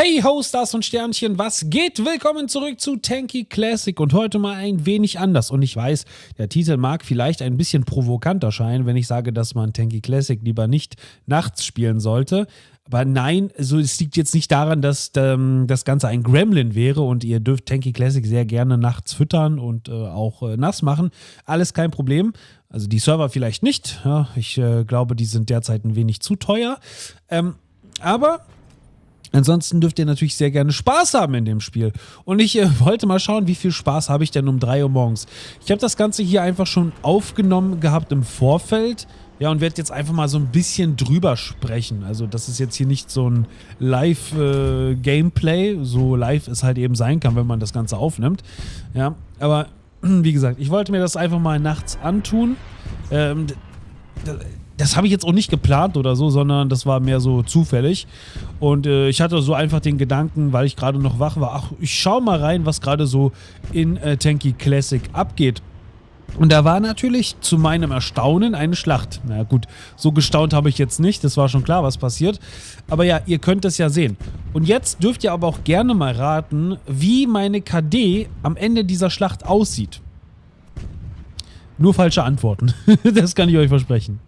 Hey ho, Stars und Sternchen, was geht? Willkommen zurück zu Tanky Classic und heute mal ein wenig anders. Und ich weiß, der Titel mag vielleicht ein bisschen provokant erscheinen, wenn ich sage, dass man Tanky Classic lieber nicht nachts spielen sollte. Aber nein, also es liegt jetzt nicht daran, dass das Ganze ein Gremlin wäre und ihr dürft Tanky Classic sehr gerne nachts füttern und auch nass machen. Alles kein Problem. Also die Server vielleicht nicht. Ja, ich glaube, die sind derzeit ein wenig zu teuer. Aber ansonsten dürft ihr natürlich sehr gerne Spaß haben in dem Spiel. Und ich wollte mal schauen, wie viel Spaß habe ich denn um 3 Uhr morgens. Ich habe das Ganze hier einfach schon aufgenommen gehabt im Vorfeld. Ja, und werde jetzt einfach mal so ein bisschen drüber sprechen. Also das ist jetzt hier nicht so ein Live-Gameplay, so live es halt eben sein kann, wenn man das Ganze aufnimmt. Ja, aber wie gesagt, ich wollte mir das einfach mal nachts antun. Das habe ich jetzt auch nicht geplant oder so, sondern das war mehr so zufällig. Und ich hatte so einfach den Gedanken, weil ich gerade noch wach war, ach, ich schau mal rein, was gerade so in Tanky Classic abgeht. Und da war natürlich zu meinem Erstaunen eine Schlacht. Na gut, so gestaunt habe ich jetzt nicht, das war schon klar, was passiert. Aber ja, ihr könnt es ja sehen. Und jetzt dürft ihr aber auch gerne mal raten, wie meine KD am Ende dieser Schlacht aussieht. Nur falsche Antworten, das kann ich euch versprechen.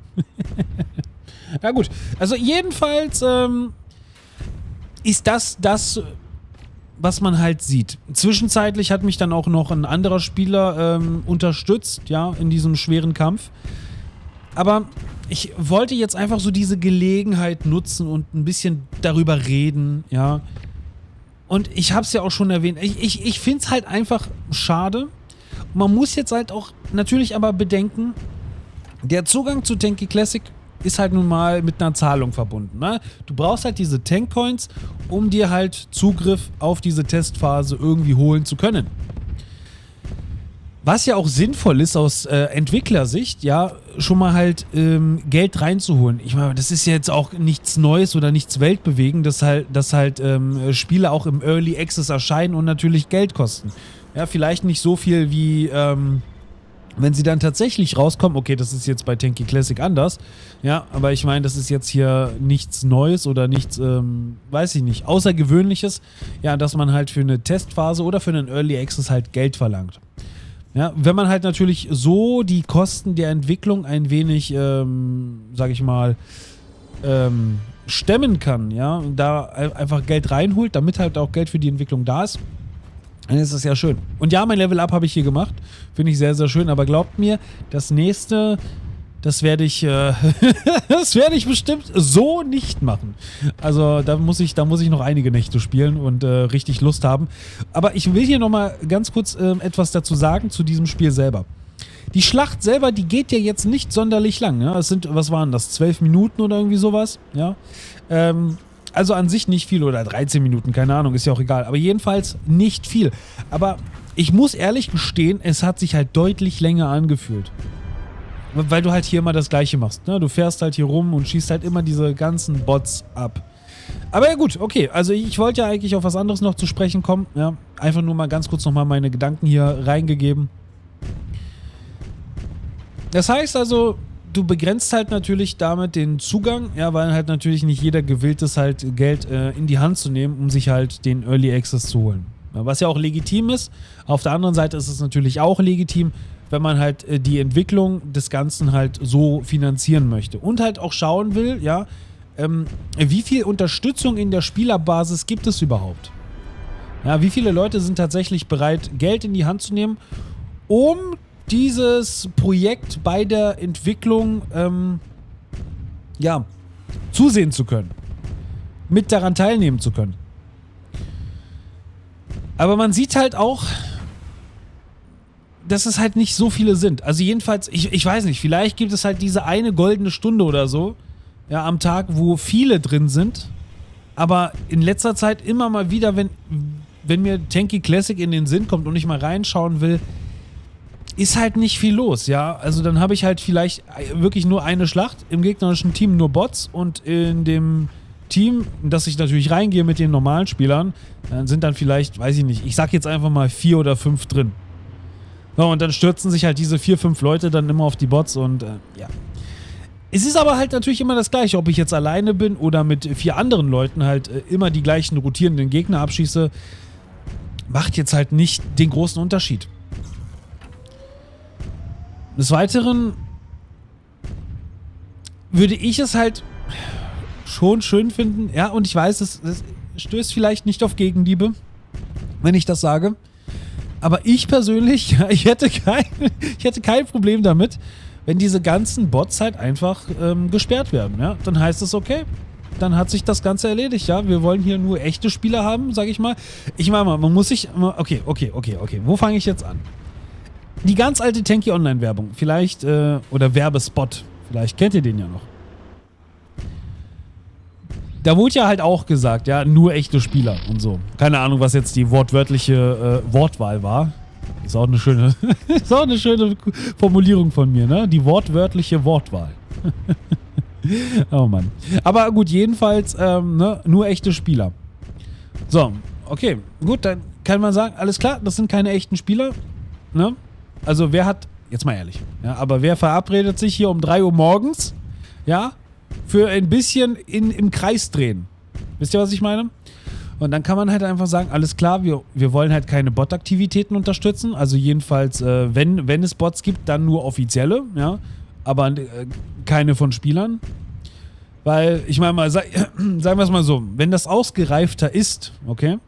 Ja gut, also jedenfalls ist das, was man halt sieht. Zwischenzeitlich hat mich dann auch noch ein anderer Spieler unterstützt, ja, in diesem schweren Kampf. Aber ich wollte jetzt einfach so diese Gelegenheit nutzen und ein bisschen darüber reden, ja. Und ich habe es ja auch schon erwähnt, ich finde es halt einfach schade. Man muss jetzt halt auch natürlich aber bedenken, der Zugang zu Tanky Classic ist halt nun mal mit einer Zahlung verbunden. Ne? Du brauchst halt diese Tank-Coins, um dir halt Zugriff auf diese Testphase irgendwie holen zu können. Was ja auch sinnvoll ist aus Entwicklersicht, ja, schon mal halt Geld reinzuholen. Ich meine, das ist ja jetzt auch nichts Neues oder nichts Weltbewegendes, dass halt Spiele auch im Early Access erscheinen und natürlich Geld kosten. Ja, vielleicht nicht so viel wie wenn sie dann tatsächlich rauskommen, okay, das ist jetzt bei Tanky Classic anders, ja, aber ich meine, das ist jetzt hier nichts Neues oder nichts, weiß ich nicht, Außergewöhnliches, ja, dass man halt für eine Testphase oder für einen Early Access halt Geld verlangt. Ja, wenn man halt natürlich so die Kosten der Entwicklung ein wenig, sag ich mal, stemmen kann, ja, und da einfach Geld reinholt, damit halt auch Geld für die Entwicklung da ist, dann ist das ja schön. Und ja, mein Level-Up habe ich hier gemacht. Finde ich sehr, sehr schön. Aber glaubt mir, das nächste, das werde ich bestimmt so nicht machen. Also da muss ich noch einige Nächte spielen und richtig Lust haben. Aber ich will hier nochmal ganz kurz etwas dazu sagen, zu diesem Spiel selber. Die Schlacht selber, die geht ja jetzt nicht sonderlich lang. Ja? Es sind, was waren das, 12 Minuten oder irgendwie sowas? Ja. Also an sich nicht viel oder 13 Minuten, keine Ahnung, ist ja auch egal. Aber jedenfalls nicht viel. Aber ich muss ehrlich gestehen, es hat sich halt deutlich länger angefühlt. Weil du halt hier immer das Gleiche machst. Ne? Du fährst halt hier rum und schießt halt immer diese ganzen Bots ab. Aber ja gut, okay. Also ich wollte ja eigentlich auf was anderes noch zu sprechen kommen. Ja? Einfach nur mal ganz kurz nochmal meine Gedanken hier reingegeben. Das heißt also, du begrenzt halt natürlich damit den Zugang, ja, weil halt natürlich nicht jeder gewillt ist, halt Geld in die Hand zu nehmen, um sich halt den Early Access zu holen. Ja, was ja auch legitim ist. Auf der anderen Seite ist es natürlich auch legitim, wenn man halt die Entwicklung des Ganzen halt so finanzieren möchte. Und halt auch schauen will, ja, wie viel Unterstützung in der Spielerbasis gibt es überhaupt? Ja, wie viele Leute sind tatsächlich bereit, Geld in die Hand zu nehmen, um dieses Projekt bei der Entwicklung ja, zusehen zu können. Mit daran teilnehmen zu können. Aber man sieht halt auch, dass es halt nicht so viele sind. Also jedenfalls, ich weiß nicht, vielleicht gibt es halt diese eine goldene Stunde oder so, ja, am Tag, wo viele drin sind. Aber in letzter Zeit immer mal wieder, wenn mir Tanky Classic in den Sinn kommt und ich mal reinschauen will, ist halt nicht viel los, ja. Also dann habe ich halt vielleicht wirklich nur eine Schlacht, im gegnerischen Team nur Bots und in dem Team, in das ich natürlich reingehe mit den normalen Spielern, dann sind dann vielleicht, weiß ich nicht, ich sag jetzt einfach mal 4 oder 5 drin. Ja, und dann stürzen sich halt diese 4, 5 Leute dann immer auf die Bots und ja. Es ist aber halt natürlich immer das Gleiche, ob ich jetzt alleine bin oder mit 4 anderen Leuten halt immer die gleichen rotierenden Gegner abschieße, macht jetzt halt nicht den großen Unterschied. Des Weiteren würde ich es halt schon schön finden, ja, und ich weiß, es stößt vielleicht nicht auf Gegenliebe, wenn ich das sage, aber ich persönlich, ja, ich hätte kein Problem damit, wenn diese ganzen Bots halt einfach gesperrt werden, ja, dann heißt es okay, dann hat sich das Ganze erledigt, ja, wir wollen hier nur echte Spieler haben, sag ich mal. Ich meine mal, man muss sich, okay, wo fange ich jetzt an? Die ganz alte Tanky Online-Werbung, vielleicht, oder Werbespot, vielleicht kennt ihr den ja noch. Da wurde ja halt auch gesagt, ja, nur echte Spieler und so. Keine Ahnung, was jetzt die wortwörtliche Wortwahl war. Ist auch eine schöne, ist auch eine schöne Formulierung von mir, ne? Die wortwörtliche Wortwahl. Oh Mann. Aber gut, jedenfalls, ne, nur echte Spieler. So, okay, gut, dann kann man sagen, alles klar, das sind keine echten Spieler, ne? Also wer hat, jetzt mal ehrlich, ja, aber wer verabredet sich hier um 3 Uhr morgens, ja, für ein bisschen im Kreis drehen? Wisst ihr, was ich meine? Und dann kann man halt einfach sagen, alles klar, wir wollen halt keine Bot-Aktivitäten unterstützen, also jedenfalls, wenn es Bots gibt, dann nur offizielle, ja, aber keine von Spielern. Weil, ich meine mal, sagen wir es mal so, wenn das ausgereifter ist, okay,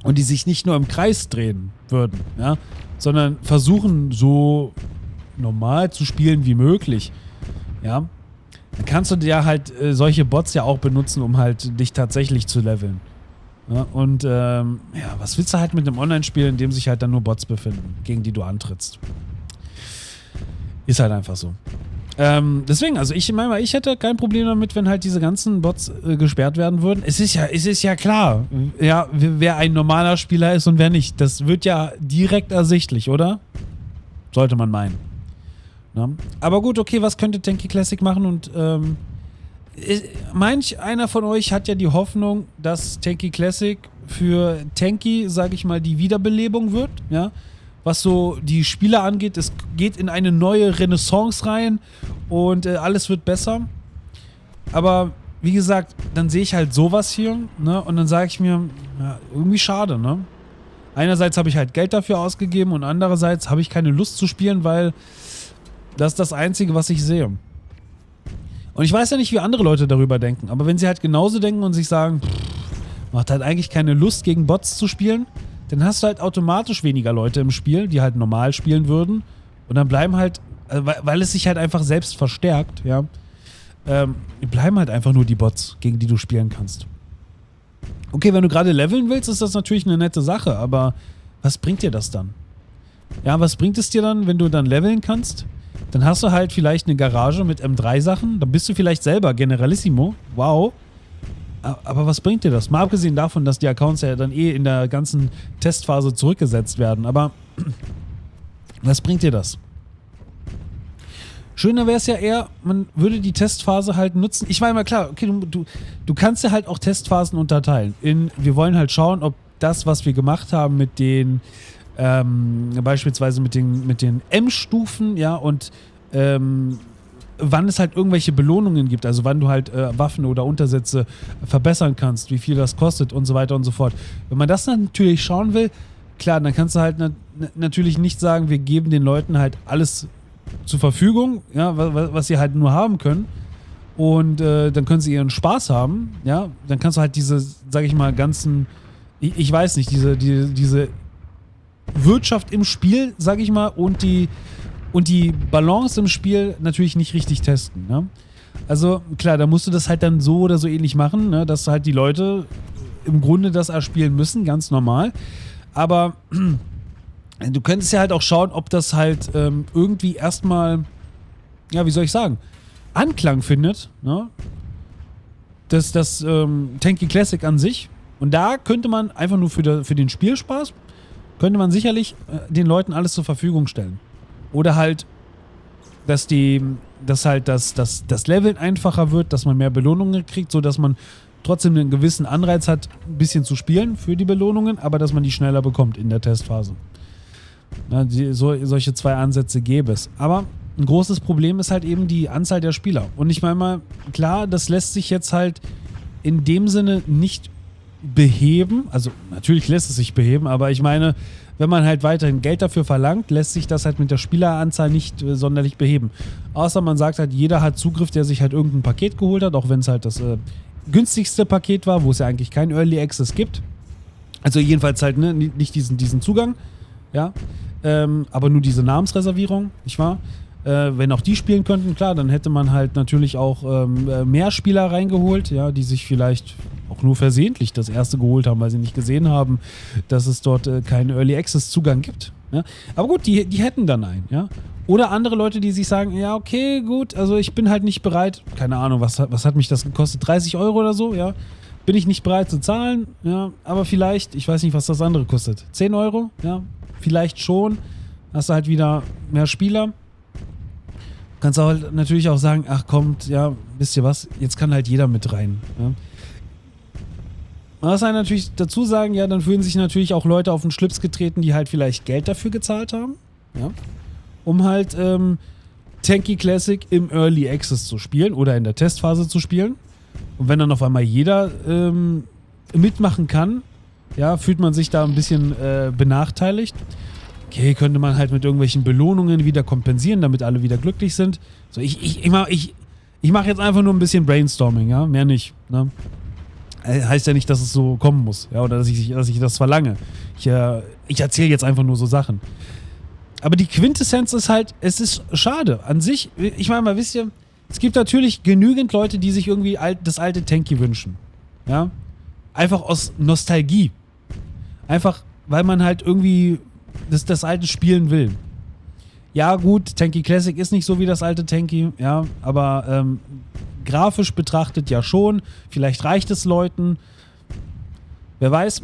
und die sich nicht nur im Kreis drehen würden, ja, sondern versuchen, so normal zu spielen wie möglich, ja, dann kannst du dir halt solche Bots ja auch benutzen, um halt dich tatsächlich zu leveln. Ja, und ja, was willst du halt mit einem Online-Spiel, in dem sich halt dann nur Bots befinden, gegen die du antrittst? Ist halt einfach so. Deswegen, also ich meine mal, ich hätte kein Problem damit, wenn halt diese ganzen Bots gesperrt werden würden. Es ist ja klar, ja, wer ein normaler Spieler ist und wer nicht. Das wird ja direkt ersichtlich, oder? Sollte man meinen. Na? Aber gut, okay, was könnte Tanky Classic machen? Und manch einer von euch hat ja die Hoffnung, dass Tanky Classic für Tanky, sage ich mal, die Wiederbelebung wird, ja. Was so die Spieler angeht, es geht in eine neue Renaissance rein und alles wird besser. Aber wie gesagt, dann sehe ich halt sowas hier, ne? Und dann sage ich mir, ja, irgendwie schade, ne? Einerseits habe ich halt Geld dafür ausgegeben und andererseits habe ich keine Lust zu spielen, weil das ist das Einzige, was ich sehe. Und ich weiß ja nicht, wie andere Leute darüber denken, aber wenn sie halt genauso denken und sich sagen, macht halt eigentlich keine Lust, gegen Bots zu spielen, dann hast du halt automatisch weniger Leute im Spiel, die halt normal spielen würden. Und dann bleiben halt, weil es sich halt einfach selbst verstärkt, ja, bleiben halt einfach nur die Bots, gegen die du spielen kannst. Okay, wenn du gerade leveln willst, ist das natürlich eine nette Sache, aber was bringt dir das dann? Ja, was bringt es dir dann, wenn du dann leveln kannst? Dann hast du halt vielleicht eine Garage mit M3-Sachen, dann bist du vielleicht selber Generalissimo, wow. Aber was bringt dir das? Mal abgesehen davon, dass die Accounts ja dann in der ganzen Testphase zurückgesetzt werden. Aber was bringt dir das? Schöner wäre es ja eher, man würde die Testphase halt nutzen. Ich meine mal klar, okay, du kannst ja halt auch Testphasen unterteilen. Wir wollen halt schauen, ob das, was wir gemacht haben mit den beispielsweise mit den M-Stufen, ja, und wann es halt irgendwelche Belohnungen gibt, also wann du halt Waffen oder Untersätze verbessern kannst, wie viel das kostet und so weiter und so fort. Wenn man das dann natürlich schauen will, klar, dann kannst du halt natürlich nicht sagen, wir geben den Leuten halt alles zur Verfügung, ja, was sie halt nur haben können, und dann können sie ihren Spaß haben, ja, dann kannst du halt diese, sag ich mal, ganzen, ich weiß nicht, diese Wirtschaft im Spiel, sag ich mal, und die Balance im Spiel natürlich nicht richtig testen. Ne? Also klar, da musst du das halt dann so oder so ähnlich machen, ne? Dass halt die Leute im Grunde das erspielen müssen, ganz normal. Aber du könntest ja halt auch schauen, ob das halt irgendwie erstmal, ja, wie soll ich sagen, Anklang findet, ne? Das Tanky Classic an sich. Und da könnte man einfach nur für den Spielspaß, könnte man sicherlich den Leuten alles zur Verfügung stellen. Oder halt, dass das Leveln einfacher wird, dass man mehr Belohnungen kriegt, sodass man trotzdem einen gewissen Anreiz hat, ein bisschen zu spielen für die Belohnungen, aber dass man die schneller bekommt in der Testphase. Ja, solche 2 Ansätze gäbe es. Aber ein großes Problem ist halt eben die Anzahl der Spieler. Und ich meine mal, klar, das lässt sich jetzt halt in dem Sinne nicht beheben. Also natürlich lässt es sich beheben, aber ich meine, wenn man halt weiterhin Geld dafür verlangt, lässt sich das halt mit der Spieleranzahl nicht sonderlich beheben. Außer man sagt halt, jeder hat Zugriff, der sich halt irgendein Paket geholt hat, auch wenn es halt das günstigste Paket war, wo es ja eigentlich kein Early Access gibt. Also jedenfalls halt nicht diesen Zugang, ja, aber nur diese Namensreservierung, nicht wahr? Wenn auch die spielen könnten, klar, dann hätte man halt natürlich auch mehr Spieler reingeholt, ja, die sich vielleicht auch nur versehentlich das erste geholt haben, weil sie nicht gesehen haben, dass es dort keinen Early Access Zugang gibt. Ja? Aber gut, die hätten dann einen, ja. Oder andere Leute, die sich sagen, ja, okay, gut, also ich bin halt nicht bereit, keine Ahnung, was hat mich das gekostet, 30 Euro oder so, ja. Bin ich nicht bereit zu zahlen, ja, aber vielleicht, ich weiß nicht, was das andere kostet, 10 Euro, ja, vielleicht schon, hast du halt wieder mehr Spieler. Kannst du halt natürlich auch sagen, ach kommt, ja, wisst ihr was, jetzt kann halt jeder mit rein. Ja. Man muss halt natürlich dazu sagen, ja, dann fühlen sich natürlich auch Leute auf den Schlips getreten, die halt vielleicht Geld dafür gezahlt haben, ja, um halt Tanky Classic im Early Access zu spielen oder in der Testphase zu spielen. Und wenn dann auf einmal jeder mitmachen kann, ja, fühlt man sich da ein bisschen benachteiligt. Okay, könnte man halt mit irgendwelchen Belohnungen wieder kompensieren, damit alle wieder glücklich sind. So, ich mache jetzt einfach nur ein bisschen Brainstorming, ja, mehr nicht. Ne? Heißt ja nicht, dass es so kommen muss, ja, oder dass ich das verlange. Ich erzähle jetzt einfach nur so Sachen. Aber die Quintessenz ist halt, es ist schade. An sich, ich meine mal, wisst ihr, es gibt natürlich genügend Leute, die sich irgendwie das alte Tanky wünschen. Ja? Einfach aus Nostalgie. Einfach, weil man halt irgendwie das alte spielen will. Ja gut, Tanky Classic ist nicht so wie das alte Tanky, ja, aber grafisch betrachtet ja schon. Vielleicht reicht es Leuten. Wer weiß.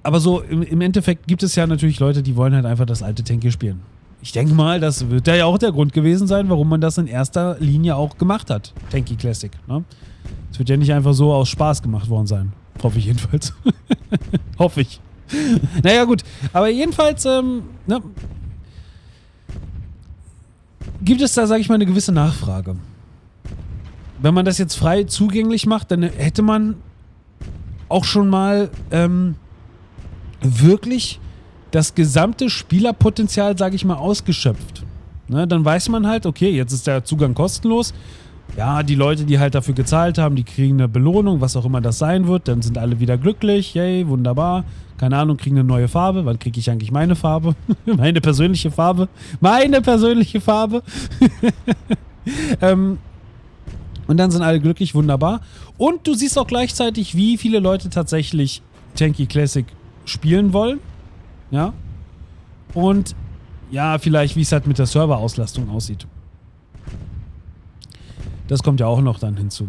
Aber so im Endeffekt gibt es ja natürlich Leute, die wollen halt einfach das alte Tanky spielen. Ich denke mal, das wird ja auch der Grund gewesen sein, warum man das in erster Linie auch gemacht hat. Tanky Classic. Ne? Es wird ja nicht einfach so aus Spaß gemacht worden sein. Hoffe ich jedenfalls. Hoffe ich. Naja, gut. Aber jedenfalls, gibt es da, sage ich mal, eine gewisse Nachfrage. Wenn man das jetzt frei zugänglich macht, dann hätte man auch schon mal wirklich das gesamte Spielerpotenzial, sage ich mal, ausgeschöpft. Ne, dann weiß man halt, okay, jetzt ist der Zugang kostenlos. Ja, die Leute, die halt dafür gezahlt haben, die kriegen eine Belohnung, was auch immer das sein wird. Dann sind alle wieder glücklich. Yay, wunderbar. Keine Ahnung, kriegen eine neue Farbe. Wann kriege ich eigentlich meine Farbe? Meine persönliche Farbe. Meine persönliche Farbe. Und dann sind alle glücklich, wunderbar. Und du siehst auch gleichzeitig, wie viele Leute tatsächlich Tanky Classic spielen wollen. Ja. Und ja, vielleicht, wie es halt mit der Serverauslastung aussieht. Das kommt ja auch noch dann hinzu.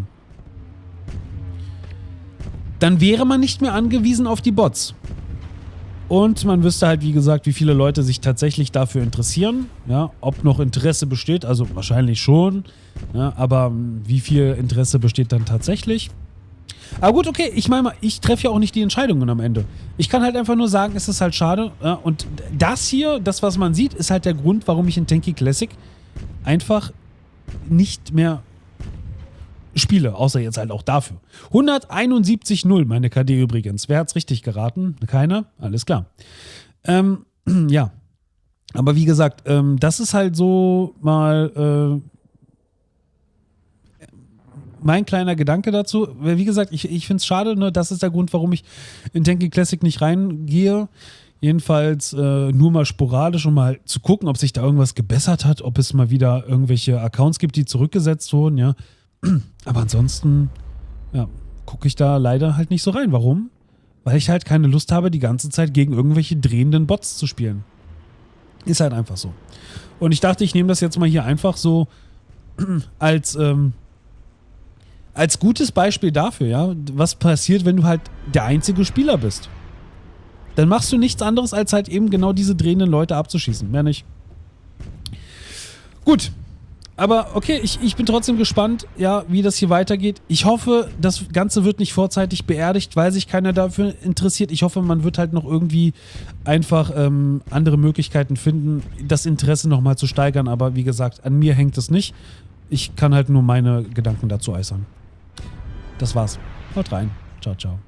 Dann wäre man nicht mehr angewiesen auf die Bots. Und man wüsste halt, wie gesagt, wie viele Leute sich tatsächlich dafür interessieren. Ja, ob noch Interesse besteht, also wahrscheinlich schon. Ja, aber wie viel Interesse besteht dann tatsächlich? Aber gut, okay, ich meine mal, ich treffe ja auch nicht die Entscheidungen am Ende. Ich kann halt einfach nur sagen, es ist halt schade. Ja, und das hier, das, was man sieht, ist halt der Grund, warum ich in Tanky Classic einfach nicht mehr spiele, außer jetzt halt auch dafür. 171-0, meine KD übrigens. Wer hat's richtig geraten? Keiner? Alles klar. Ja. Aber wie gesagt, das ist halt so mal mein kleiner Gedanke dazu. Wie gesagt, ich finde es schade, ne? Das ist der Grund, warum ich in Tanky Classic nicht reingehe. Jedenfalls nur mal sporadisch, um mal zu gucken, ob sich da irgendwas gebessert hat, ob es mal wieder irgendwelche Accounts gibt, die zurückgesetzt wurden, ja. Aber ansonsten, ja, gucke ich da leider halt nicht so rein. Warum? Weil ich halt keine Lust habe, die ganze Zeit gegen irgendwelche drehenden Bots zu spielen. Ist halt einfach so. Und ich dachte, ich nehme das jetzt mal hier einfach so als gutes Beispiel dafür, ja, was passiert, wenn du halt der einzige Spieler bist. Dann machst du nichts anderes, als halt eben genau diese drehenden Leute abzuschießen. Mehr nicht. Gut. Aber okay, ich bin trotzdem gespannt, ja, wie das hier weitergeht. Ich hoffe, das Ganze wird nicht vorzeitig beerdigt, weil sich keiner dafür interessiert. Ich hoffe, man wird halt noch irgendwie einfach andere Möglichkeiten finden, das Interesse nochmal zu steigern. Aber wie gesagt, an mir hängt es nicht. Ich kann halt nur meine Gedanken dazu äußern. Das war's. Haut rein. Ciao, ciao.